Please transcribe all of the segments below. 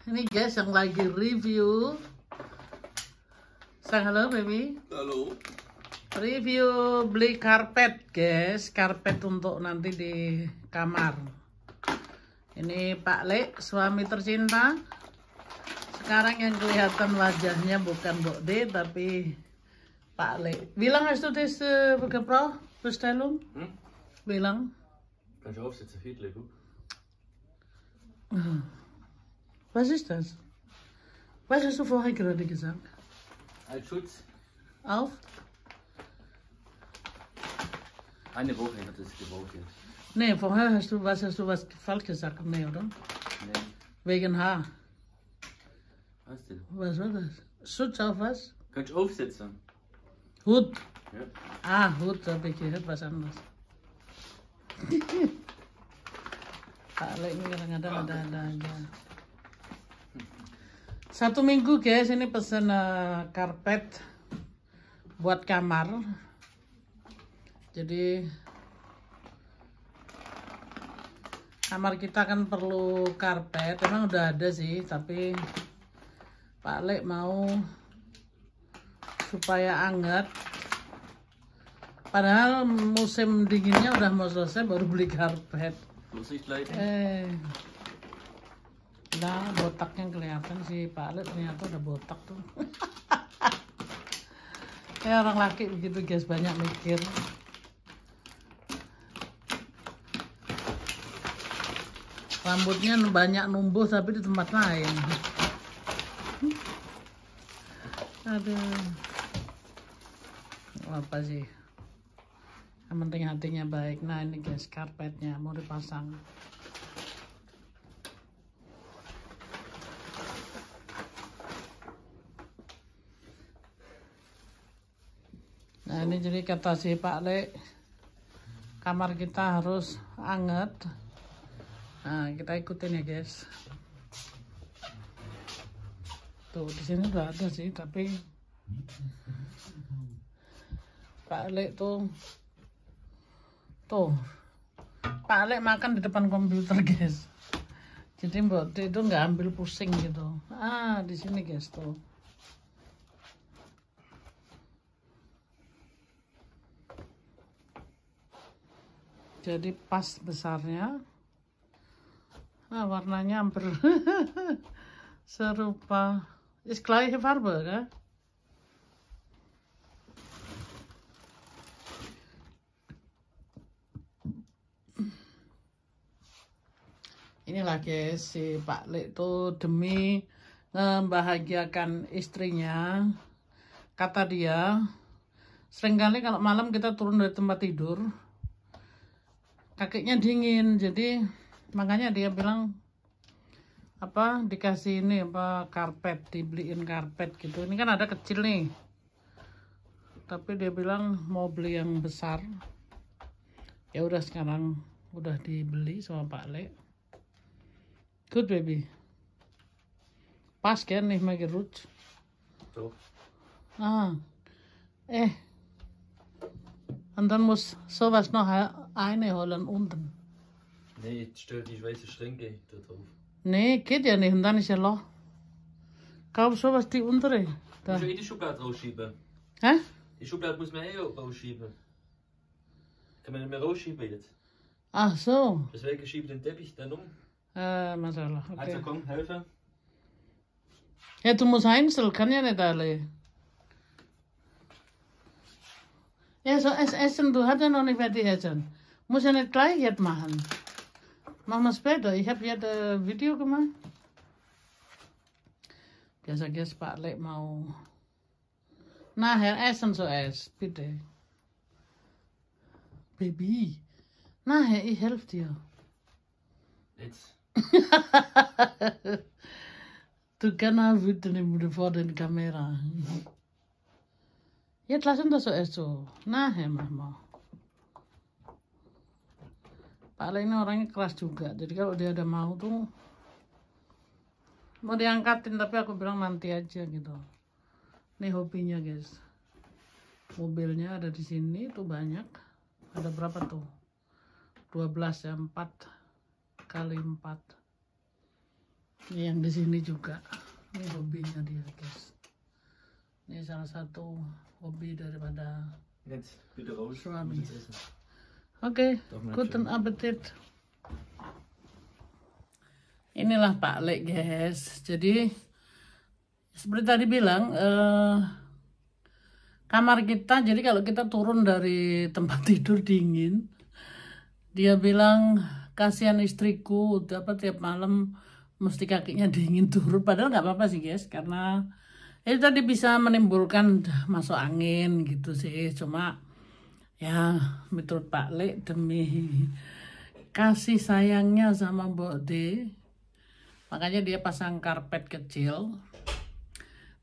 Ini guys yang lagi review. Sang halo baby. Halo. Review beli karpet guys, karpet untuk nanti di kamar. Ini Pak Le, suami tercinta. Sekarang yang kelihatan wajahnya bukan Mbok D tapi Pak Le. Bilang hast du das gebraucht, Bestellung? Bilang. Kannst du aufsetzen, Hitler, guck. Was ist das? Was hast du vorher gerade gesagt? Als Schutz. Auf? Eine Woche hat es gebraucht jetzt. Nee, vorher hast du was falsch gesagt, nee, oder? Nee. Wegen Haar. Was denn? Was war das? Schutz auf was? Kannst du aufsetzen? Hut. Ja. Ah, Hut, habe ich gehört, was anderes. Pak Le ini kadang-kadang ada aja. 1 minggu guys, ini pesen karpet buat kamar. Jadi kamar kita kan perlu karpet, emang udah ada sih, tapi Pak Le mau supaya hangat. Padahal musim dinginnya udah mau selesai baru beli karpet. Vorsicht, Leute. Nah, botaknya kelihatan sih Pak Le, ternyata udah botak tuh. Ya orang laki begitu guys, banyak mikir. Rambutnya banyak numbuh tapi di tempat lain. Aduh. Apa sih? Yang penting hatinya baik. Nah ini guys, karpetnya mau dipasang. Nah ini jadi kata si Pak Le, kamar kita harus hangat. Nah kita ikutin ya guys. Tuh di sini udah ada sih, tapi Pak Le tuh Pak Le makan di depan komputer guys. Jadi Mbok D itu nggak ambil pusing gitu. Ah di sini guys tuh. Jadi pas besarnya. Nah, warnanya hampir serupa. Is gleiche Farbe, kan? Inilah guys, si Pak Le itu demi membahagiakan istrinya. Kata dia, seringkali kalau malam kita turun dari tempat tidur, kakinya dingin, jadi makanya dia bilang dikasih ini karpet, dibeliin karpet gitu. Ini kan ada kecil nih, tapi dia bilang mau beli yang besar. Ya udah, sekarang udah dibeli sama Pak Le. Good baby, pas kan nih make roots. Und dann muss sowas noch reinholen unten. Nee, jetzt stell die weiße Schränke da drauf. Nee, geht ja nicht. Und dann ist ja Loch. Kaum sowas die untere. Du musst ja die Schublade rausschieben. Hä? Die Schublade muss man rausschieben. Kann man nicht mehr rausschieben jetzt. Ach so. Deswegen schiebe den Teppich dann um. Masalah. Okay. Also komm, helfen. Ja, du musst einzeln, kann ja nicht alle. Ja, so essen, du hast ja noch nicht fertig essen. Muss ja nicht gleich jetzt machen. Machen wir später. Ich habe jetzt ein Video gemacht. Biasa guys, Pak Le mau nachher essen zuerst, bitte. Baby, nachher, ich helfe dir. Jetzt. Du kannst auch wütend vor der Kamera. Jetzt lassen das so erst so. Nachher machen wir. Pak Le ini orangnya keras juga. Jadi kalau dia ada mau tuh mau diangkatin, tapi aku bilang nanti aja gitu. Ini hobinya guys. Mobilnya ada di sini tuh banyak. Ada berapa tuh? 12 ya, 4 kali 4. Yang di sini juga. Ini hobinya dia, guys. Ini salah satu hobi daripada Jetzt wieder raus. suami. Muss jetzt essen. Oke, Doch, mein guten Appetit. Inilah Pak Le, guys. Jadi seperti tadi bilang, kamar kita, jadi kalau kita turun dari tempat tidur dingin, dia bilang kasihan istriku, apa tiap malam mesti kakinya dingin turun. Padahal nggak apa-apa sih, guys, karena itu tadi bisa menimbulkan masuk angin gitu sih. Cuma ya menurut Pak Le, demi kasih sayangnya sama Mbok D, makanya dia pasang karpet kecil.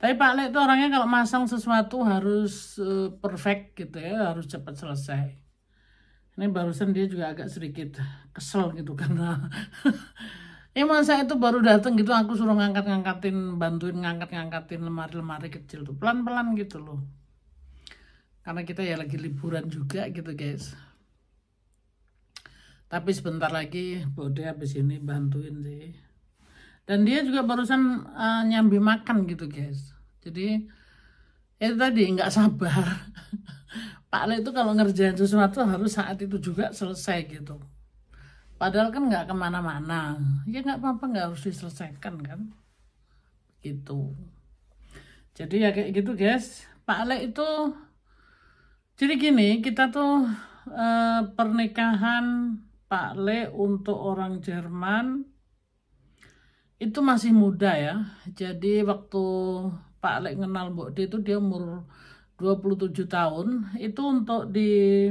Tapi Pak Le itu orangnya kalau masang sesuatu harus perfect gitu ya, harus cepat selesai. Ini barusan dia juga agak sedikit kesel gitu karena emang saya itu baru datang gitu, aku suruh ngangkat-ngangkatin, bantuin ngangkat-ngangkatin lemari-lemari kecil tuh, pelan-pelan gitu loh. Karena kita ya lagi liburan juga gitu, guys. Tapi sebentar lagi Bode habis ini bantuin sih. Dan dia juga barusan nyambi makan gitu, guys. Jadi itu tadi nggak sabar. Pak Le itu kalau ngerjain sesuatu harus saat itu juga selesai gitu. Padahal kan nggak kemana-mana. Ya nggak apa-apa, nggak harus diselesaikan kan. Gitu. Jadi ya kayak gitu, guys. Pak Le itu, jadi gini, kita tuh pernikahan Pak Le untuk orang Jerman itu masih muda ya. Jadi waktu Pak Le kenal Mbok D itu dia umur 27 tahun. Itu untuk di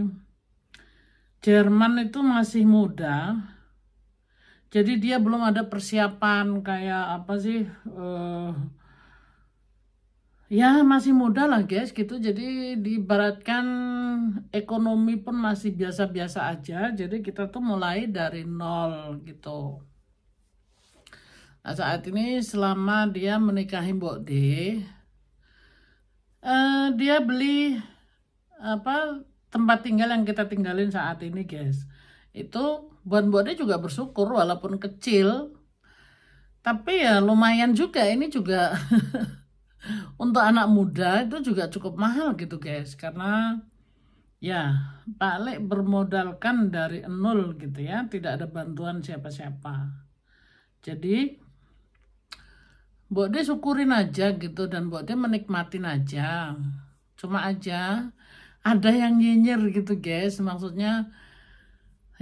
Jerman itu masih muda. Jadi dia belum ada persiapan kayak apa sih, ya masih muda lah, guys gitu. Jadi diibaratkan ekonomi pun masih biasa-biasa aja. Jadi kita tuh mulai dari nol gitu. Nah, saat ini selama dia menikahi Mbok D, dia beli apa tempat tinggal yang kita tinggalin saat ini, guys. Itu buat Mbok D juga bersyukur walaupun kecil, tapi ya lumayan juga. Ini juga untuk anak muda itu juga cukup mahal gitu, guys. Karena ya Pak Le bermodalkan dari nol gitu ya, tidak ada bantuan siapa-siapa. Jadi Mbok D syukurin aja gitu, dan Mbok D menikmatin aja. Cuma aja ada yang nyinyir gitu, guys. Maksudnya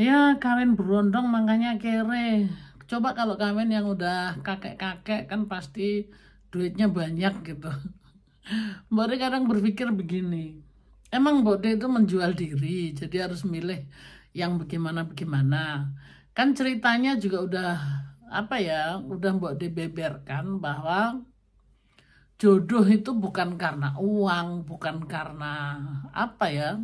ya kawin berondong makanya kere. Coba kalau kawin yang udah kakek-kakek kan pasti duitnya banyak gitu. Mbok D kadang berpikir begini, emang Mbok D itu menjual diri, jadi harus milih yang bagaimana-bagaimana. Kan ceritanya juga udah apa ya, udah Mbok D beberkan bahwa jodoh itu bukan karena uang, bukan karena apa ya,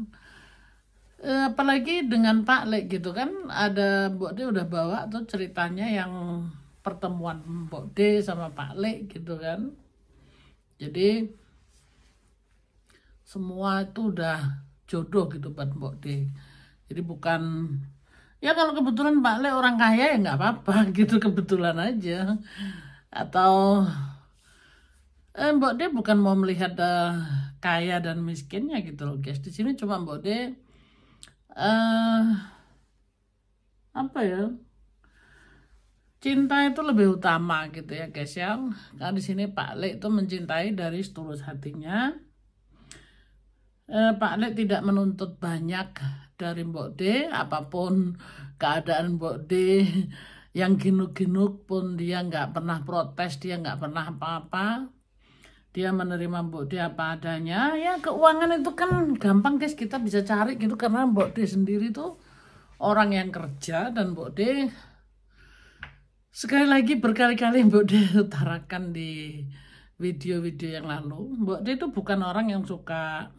apalagi dengan Pak Le gitu kan. Ada Mbok D udah bawa tuh ceritanya yang pertemuan Mbok D sama Pak Le gitu kan. Jadi semua itu udah jodoh gitu buat Mbok D. Jadi bukan, ya kalau kebetulan Pak Le orang kaya ya nggak apa-apa gitu, kebetulan aja. Atau Mbok D bukan mau melihat kaya dan miskinnya gitu loh, guys. Di sini cuma Mbok D apa ya, cinta itu lebih utama gitu ya, guys ya. Karena di sini Pak Le itu mencintai dari setulus hatinya. Pak Le tidak menuntut banyak dari Mbok D, apapun keadaan Mbok D yang ginuk-ginuk pun dia nggak pernah protes, dia nggak pernah apa-apa. Dia menerima Mbok D apa adanya. Ya keuangan itu kan gampang, guys, kita bisa cari gitu, karena Mbok D sendiri tuh orang yang kerja. Dan Mbok D sekali lagi berkali-kali Mbok D utarakan di video-video yang lalu, Mbok D itu bukan orang yang suka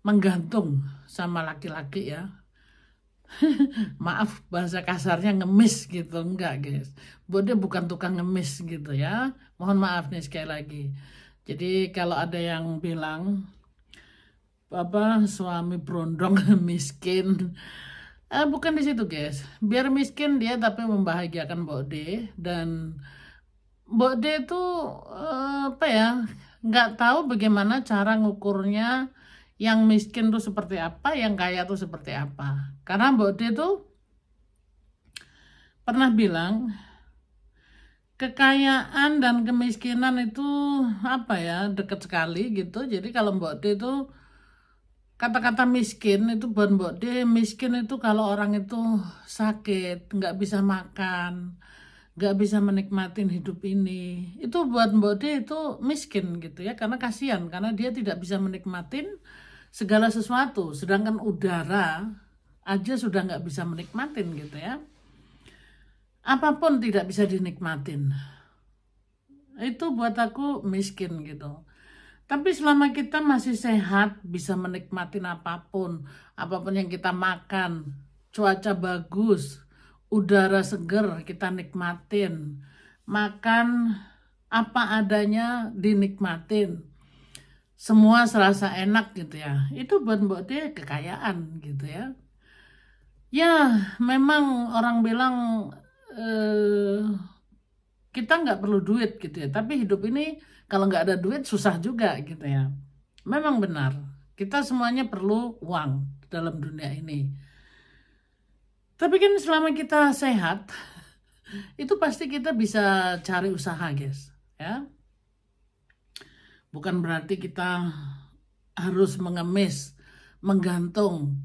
menggantung sama laki-laki ya. Maaf bahasa kasarnya, ngemis gitu, enggak, guys. Mbok D bukan tukang ngemis gitu ya. Mohon maaf nih sekali lagi. Jadi kalau ada yang bilang apa suami berondong miskin, bukan di situ, guys. Biar miskin dia tapi membahagiakan Mbok D, dan Mbok D itu apa ya, nggak tahu bagaimana cara ngukurnya yang miskin tuh seperti apa, yang kaya tuh seperti apa. Karena Mbok D tuh pernah bilang kekayaan dan kemiskinan itu apa ya, deket sekali gitu. Jadi kalau Mbok D itu kata-kata miskin itu buat Mbok D, miskin itu kalau orang itu sakit, nggak bisa makan, nggak bisa menikmatin hidup ini. Itu buat Mbok D itu miskin gitu ya, karena kasihan, karena dia tidak bisa menikmatin segala sesuatu. Sedangkan udara aja sudah nggak bisa menikmatin gitu ya. Apapun tidak bisa dinikmatin. Itu buat aku miskin gitu. Tapi selama kita masih sehat, bisa menikmatin apapun, apapun yang kita makan, cuaca bagus, udara seger kita nikmatin, makan apa adanya dinikmatin, semua serasa enak gitu ya. Itu buat Mbok D kekayaan gitu ya. Ya, memang orang bilang kita nggak perlu duit gitu ya, tapi hidup ini kalau nggak ada duit susah juga gitu ya. Memang benar, kita semuanya perlu uang dalam dunia ini. Tapi kan selama kita sehat, itu pasti kita bisa cari usaha guys ya. Bukan berarti kita harus mengemis, menggantung.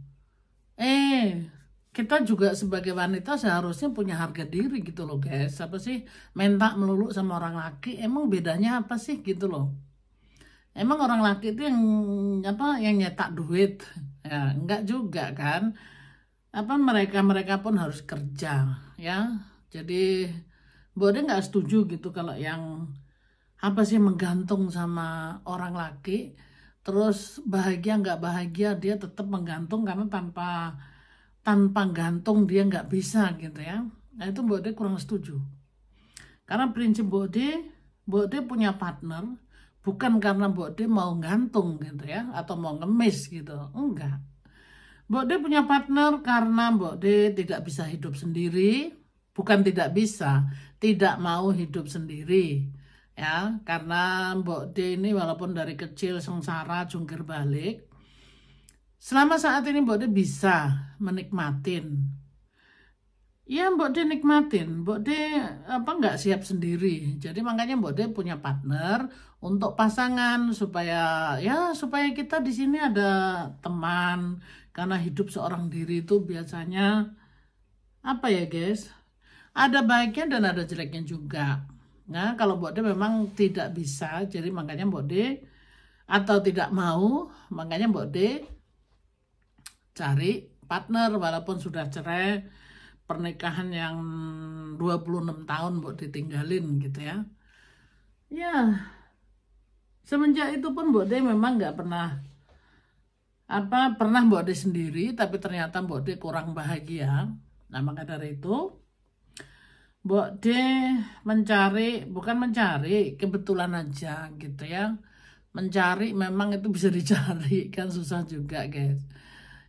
Kita juga sebagai wanita seharusnya punya harga diri gitu loh guys. Apa sih minta melulu sama orang laki? Emang bedanya apa sih gitu loh? Emang orang laki itu yang apa, yang nyetak duit? Ya enggak juga kan? Apa mereka pun harus kerja ya. Jadi Mbok nggak setuju gitu kalau yang apa sih menggantung sama orang laki, terus bahagia nggak bahagia dia tetap menggantung, karena tanpa gantung dia nggak bisa gitu ya. Nah itu Mbok D kurang setuju. Karena prinsip Mbok D punya partner bukan karena Mbok D mau gantung gitu ya, atau mau ngemis gitu, enggak. Mbok D punya partner karena Mbok D tidak bisa hidup sendiri, bukan tidak bisa, tidak mau hidup sendiri. Ya, karena Mbok D ini walaupun dari kecil sengsara jungkir balik, selama saat ini Mbok D bisa menikmatin. Ya Mbok D nikmatin, Mbok D apa nggak siap sendiri. Jadi makanya Mbok D punya partner untuk pasangan supaya kita di sini ada teman. Karena hidup seorang diri itu biasanya apa ya guys? Ada baiknya dan ada jeleknya juga. Nah kalau Mbok D memang tidak bisa, jadi makanya Mbok D atau tidak mau, makanya Mbok D cari partner walaupun sudah cerai, pernikahan yang 26 tahun Mbok ditinggalin gitu ya. Ya, semenjak itu pun Mbok D memang nggak pernah Mbok D sendiri, tapi ternyata Mbok D kurang bahagia. Nah maka dari itu Mbok D bukan mencari, kebetulan aja gitu ya. Mencari memang itu bisa dicari, kan susah juga guys.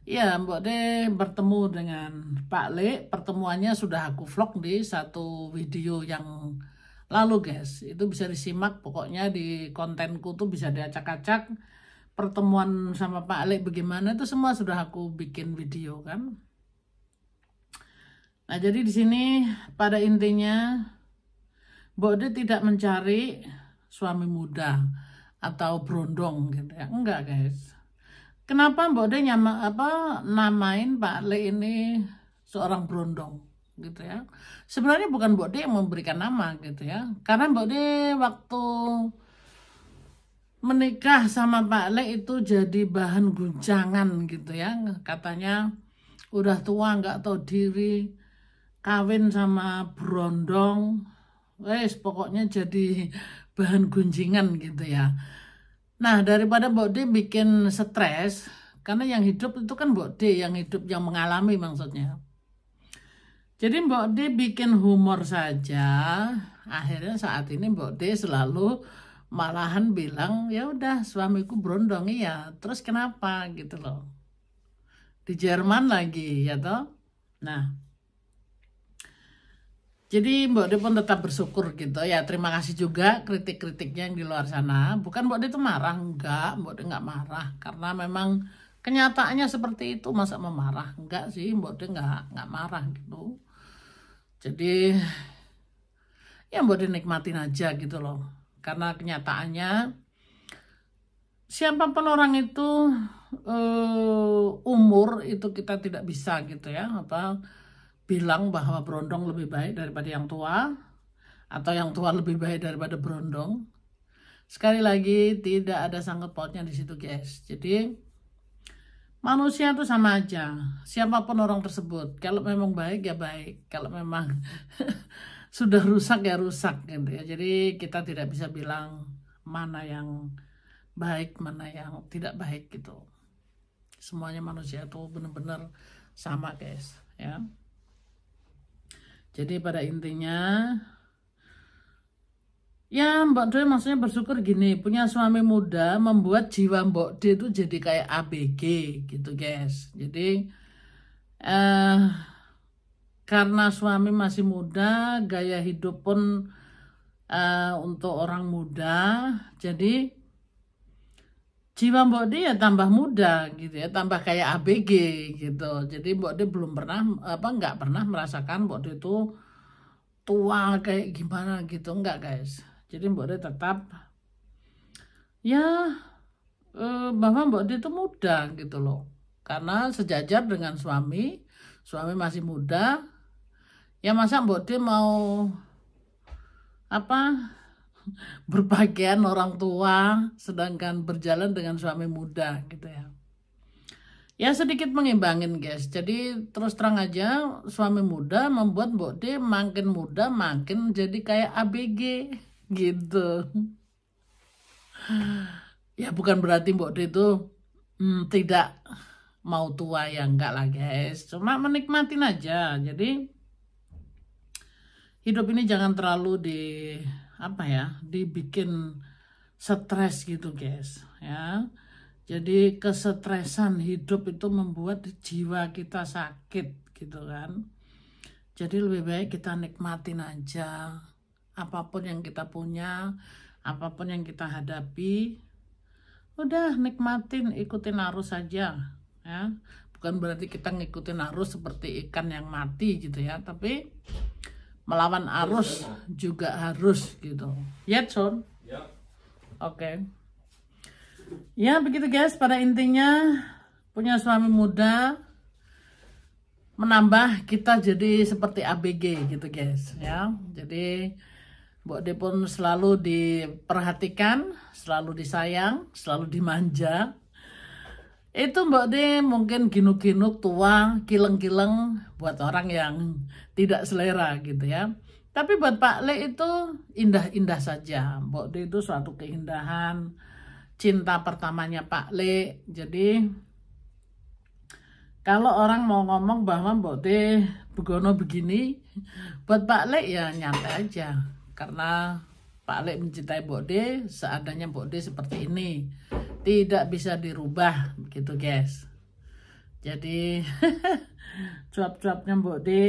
Ya Mbok D bertemu dengan Pak Le, pertemuannya sudah aku vlog di satu video yang lalu guys. Itu bisa disimak, pokoknya di kontenku tuh bisa diacak-acak. Pertemuan sama Pak Le bagaimana itu semua sudah aku bikin video kan. Nah jadi di sini pada intinya Mbok D tidak mencari suami muda atau berondong gitu ya, enggak guys. Kenapa Mbok D namain Pak Le ini seorang berondong gitu ya. Sebenarnya bukan Mbok D yang memberikan nama gitu ya. Karena Mbok D waktu menikah sama Pak Le itu jadi bahan guncangan gitu ya. Katanya udah tua nggak tahu diri, kawin sama berondong, wes pokoknya jadi bahan gunjingan gitu ya. Nah daripada Mbok D bikin stres, karena yang hidup itu kan Mbok D, yang hidup yang mengalami maksudnya. Jadi Mbok D bikin humor saja. Akhirnya saat ini Mbok D selalu malahan bilang ya udah suamiku berondong, iya terus kenapa gitu loh, di Jerman lagi ya toh. Nah Jadi Mbok De pun tetap bersyukur gitu ya. Terima kasih juga kritik-kritiknya yang di luar sana. Bukan Mbok De itu marah, enggak. Mbok De enggak marah karena memang kenyataannya seperti itu. Masa memarah? Enggak sih, Mbok De enggak marah gitu. Jadi ya Mbok De nikmatin aja gitu loh. Karena kenyataannya siapapun orang itu umur itu kita tidak bisa gitu ya bilang bahwa berondong lebih baik daripada yang tua atau yang tua lebih baik daripada berondong. Sekali lagi tidak ada sangkut pautnya di situ guys. Jadi manusia itu sama aja, siapapun orang tersebut. Kalau memang baik ya baik, kalau memang sudah rusak ya rusak gitu ya. Jadi kita tidak bisa bilang mana yang baik, mana yang tidak baik gitu. Semuanya manusia itu benar-benar sama guys ya. Jadi pada intinya ya Mbak De maksudnya bersyukur gini, punya suami muda membuat jiwa Mbak De itu jadi kayak ABG gitu guys. Jadi karena suami masih muda, gaya hidup pun untuk orang muda, jadi jiwa Mbak De ya tambah muda gitu ya, tambah kayak ABG gitu. Jadi Mbak De belum pernah nggak pernah merasakan Mbak De itu tua kayak gimana gitu, enggak guys. Jadi Mbak De tetap ya bahwa Mbak De itu muda gitu loh. Karena sejajar dengan suami masih muda. Ya masa Mbak De mau berpakaian orang tua sedangkan berjalan dengan suami muda gitu ya. Ya sedikit mengimbangin guys. Jadi terus terang aja suami muda membuat Mbak De makin muda makin jadi kayak ABG gitu. Ya bukan berarti Mbak De itu tidak mau tua ya, enggak lah guys. Cuma menikmatin aja. Jadi hidup ini jangan terlalu dibikin stres gitu guys ya. Jadi kesetresan hidup itu membuat jiwa kita sakit gitu kan. Jadi lebih baik kita nikmatin aja apapun yang kita punya, apapun yang kita hadapi. Udah nikmatin, ikutin arus aja ya. Bukan berarti kita ngikutin arus seperti ikan yang mati gitu ya, tapi melawan arus juga harus gitu. Ya, Son? Ya. Oke. Ya, begitu guys. Pada intinya punya suami muda menambah kita jadi seperti ABG gitu guys ya. Jadi Mbak De pun selalu diperhatikan, selalu disayang, selalu dimanja. Itu Mbak De mungkin ginuk-ginuk, tua, kileng-kileng buat orang yang tidak selera gitu ya. Tapi buat Pak Le itu indah-indah saja. Mbak De itu suatu keindahan, cinta pertamanya Pak Le. Jadi kalau orang mau ngomong bahwa Mbak De begono begini, buat Pak Le ya nyantai aja. Karena Pak Le mencintai Mbak De, seadanya Mbak De seperti ini. Tidak bisa dirubah begitu guys. Jadi cuap-cuapnya Mbak De,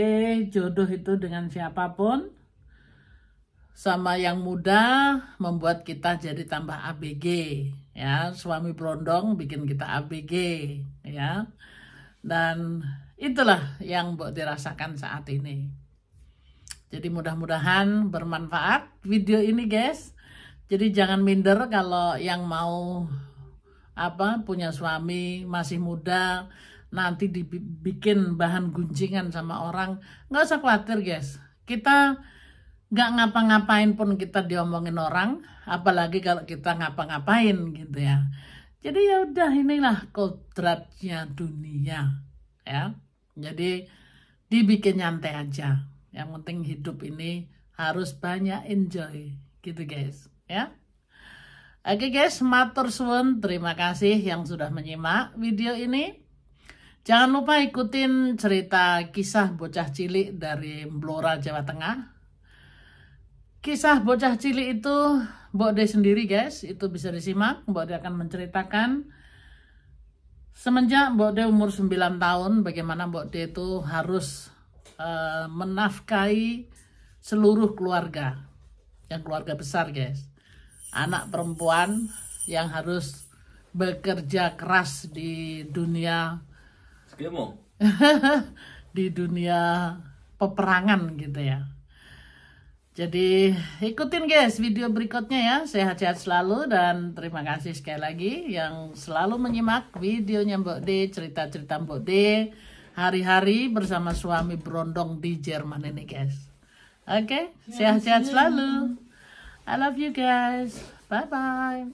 jodoh itu dengan siapapun, sama yang muda membuat kita jadi tambah ABG ya. Suami berondong bikin kita ABG ya. Dan itulah yang Mbak De rasakan saat ini. Jadi mudah-mudahan bermanfaat video ini guys. Jadi jangan minder kalau yang mau punya suami masih muda nanti dibikin bahan gunjingan sama orang. Nggak usah khawatir guys. Kita nggak ngapa-ngapain pun kita diomongin orang, apalagi kalau kita ngapa-ngapain gitu ya. Jadi ya udah, inilah kodratnya dunia ya. Jadi dibikin nyantai aja. Yang penting hidup ini harus banyak enjoy gitu guys ya. Oke guys, matur suwun, terima kasih yang sudah menyimak video ini. Jangan lupa ikutin cerita kisah bocah cilik dari Blora, Jawa Tengah. Kisah bocah cilik itu Mbak De sendiri guys, itu bisa disimak. Mbak De akan menceritakan semenjak Mbak De umur 9 tahun bagaimana Mbak De itu harus menafkahi seluruh keluarga, yang keluarga besar guys. Anak perempuan yang harus bekerja keras di dunia di dunia peperangan gitu ya. Jadi ikutin guys video berikutnya ya. Sehat-sehat selalu dan terima kasih sekali lagi yang selalu menyimak videonya Mbok D, cerita-cerita Mbok D hari-hari bersama suami berondong di Jerman ini guys. Oke, sehat-sehat selalu. I love you guys. Bye-bye.